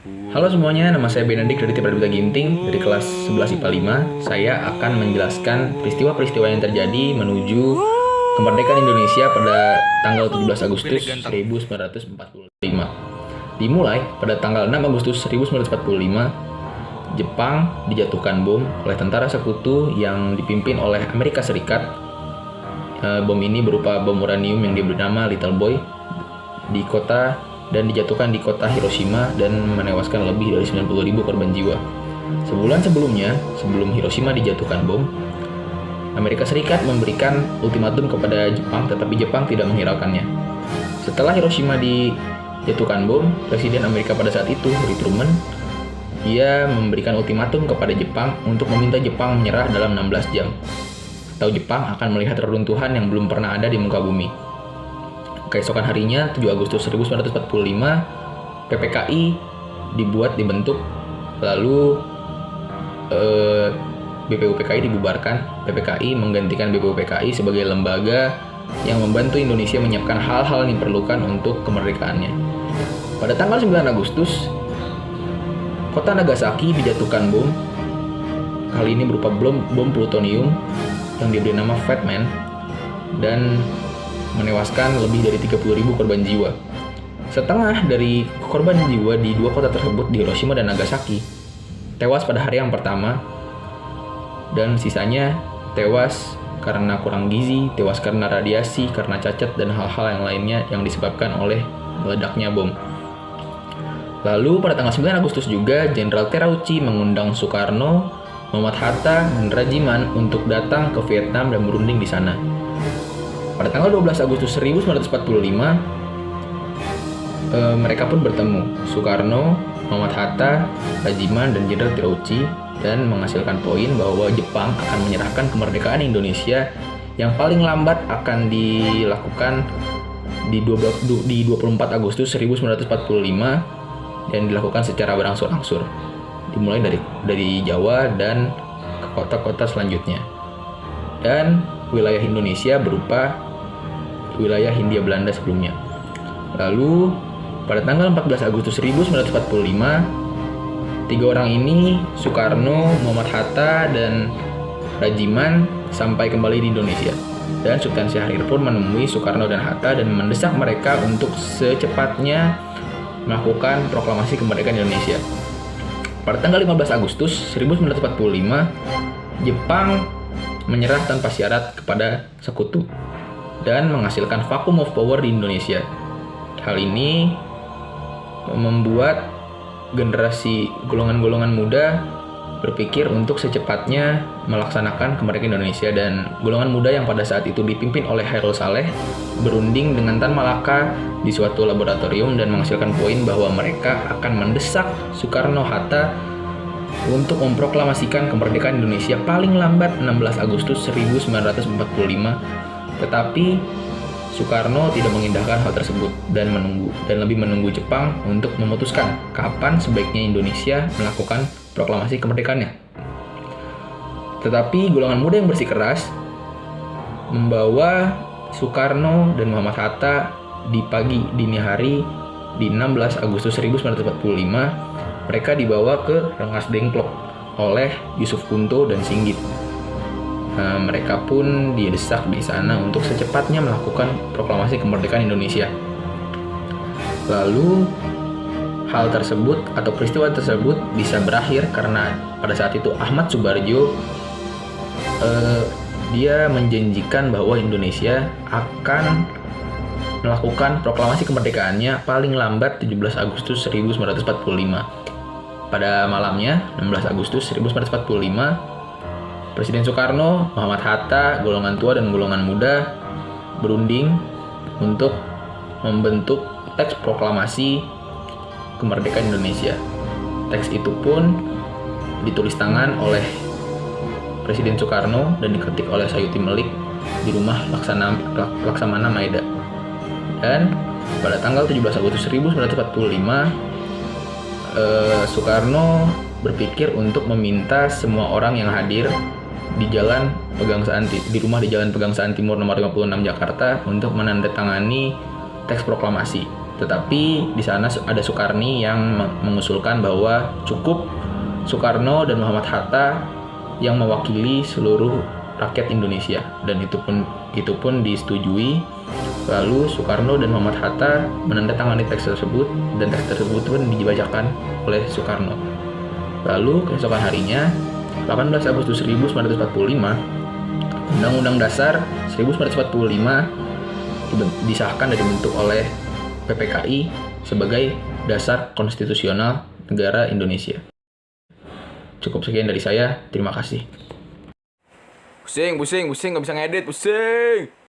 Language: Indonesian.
Halo semuanya, nama saya Benedik dari Tim Radita Ginting dari kelas 11 IPA 5. Saya akan menjelaskan peristiwa-peristiwa yang terjadi menuju kemerdekaan Indonesia pada tanggal 17 Agustus 1945. Dimulai pada tanggal 6 Agustus 1945, Jepang dijatuhkan bom oleh tentara sekutu yang dipimpin oleh Amerika Serikat. Bom ini berupa bom uranium yang diberi nama Little Boy dan dijatuhkan di kota Hiroshima dan menewaskan lebih dari 90.000 korban jiwa. Sebulan sebelumnya, sebelum Hiroshima dijatuhkan bom, Amerika Serikat memberikan ultimatum kepada Jepang, tetapi Jepang tidak menghiraukannya. Setelah Hiroshima dijatuhkan bom, Presiden Amerika pada saat itu, Harry Truman, dia memberikan ultimatum kepada Jepang untuk meminta Jepang menyerah dalam 16 jam. Atau Jepang akan melihat reruntuhan yang belum pernah ada di muka bumi. Keesokan harinya, 7 Agustus 1945, PPKI dibentuk, lalu BPUPKI dibubarkan. PPKI menggantikan BPUPKI sebagai lembaga yang membantu Indonesia menyiapkan hal-hal yang diperlukan untuk kemerdekaannya. Pada tanggal 9 Agustus, kota Nagasaki dijatuhkan bom. Kali ini berupa bom plutonium yang diberi nama Fat Man dan menewaskan lebih dari 30.000 korban jiwa. Setengah dari korban jiwa di dua kota tersebut, di Hiroshima dan Nagasaki, tewas pada hari yang pertama, dan sisanya tewas karena kurang gizi, tewas karena radiasi, karena cacat, dan hal-hal yang lainnya yang disebabkan oleh meledaknya bom. Lalu pada tanggal 9 Agustus juga, Jenderal Terauchi mengundang Soekarno, Muhammad Hatta, dan Rajiman untuk datang ke Vietnam dan berunding di sana. Pada tanggal 12 Agustus 1945, mereka pun bertemu, Soekarno, Muhammad Hatta, Rajiman, dan Jenderal Terauchi, dan menghasilkan poin bahwa Jepang akan menyerahkan kemerdekaan Indonesia yang paling lambat akan dilakukan di 24 Agustus 1945 dan dilakukan secara berangsur-angsur, dimulai dari Jawa dan ke kota-kota selanjutnya. Dan wilayah Indonesia berupa wilayah Hindia Belanda sebelumnya. Lalu pada tanggal 14 Agustus 1945, tiga orang ini, Soekarno, Muhammad Hatta, dan Rajiman, sampai kembali di Indonesia. Dan Sultan Syahrir pun menemui Soekarno dan Hatta dan mendesak mereka untuk secepatnya melakukan proklamasi kemerdekaan Indonesia. Pada tanggal 15 Agustus 1945, Jepang menyerah tanpa syarat kepada sekutu dan menghasilkan vacuum of power di Indonesia. Hal ini membuat generasi golongan-golongan muda berpikir untuk secepatnya melaksanakan kemerdekaan Indonesia, dan golongan muda yang pada saat itu dipimpin oleh Hairul Saleh berunding dengan Tan Malaka di suatu laboratorium dan menghasilkan poin bahwa mereka akan mendesak Soekarno-Hatta untuk memproklamasikan kemerdekaan Indonesia paling lambat 16 Agustus 1945. Tetapi Soekarno tidak mengindahkan hal tersebut dan lebih menunggu Jepang untuk memutuskan kapan sebaiknya Indonesia melakukan proklamasi kemerdekaannya. Tetapi golongan muda yang bersikeras membawa Soekarno dan Muhammad Hatta di pagi dini hari di 16 Agustus 1945. Mereka dibawa ke Rengas Dengklok oleh Yusuf Kunto dan Singgit. Mereka pun didesak di sana untuk secepatnya melakukan proklamasi kemerdekaan Indonesia. Lalu hal tersebut atau peristiwa tersebut bisa berakhir karena pada saat itu Ahmad Subarjo dia menjanjikan bahwa Indonesia akan melakukan proklamasi kemerdekaannya paling lambat 17 Agustus 1945. Pada malamnya, 16 Agustus 1945, Presiden Soekarno, Muhammad Hatta, golongan tua dan golongan muda berunding untuk membentuk teks proklamasi kemerdekaan Indonesia. Teks itu pun ditulis tangan oleh Presiden Soekarno dan diketik oleh Sayuti Melik di rumah Laksamana Maeda. Dan pada tanggal 17 Agustus 1945, Soekarno berpikir untuk meminta semua orang yang hadir di rumah di Jalan Pegangsaan Timur nomor 56 Jakarta untuk menandatangani teks proklamasi. Tetapi di sana ada Soekarni yang mengusulkan bahwa cukup Soekarno dan Muhammad Hatta yang mewakili seluruh rakyat Indonesia, dan itu pun disetujui. Lalu Soekarno dan Muhammad Hatta menandatangani teks tersebut, dan teks tersebut pun dibacakan oleh Soekarno. Lalu keesokan harinya 18 Agustus 1945, Undang-Undang Dasar 1945 disahkan dan dibentuk oleh PPKI sebagai dasar konstitusional negara Indonesia. Cukup sekian dari saya, terima kasih. Pusing, nggak bisa ngedit, pusing.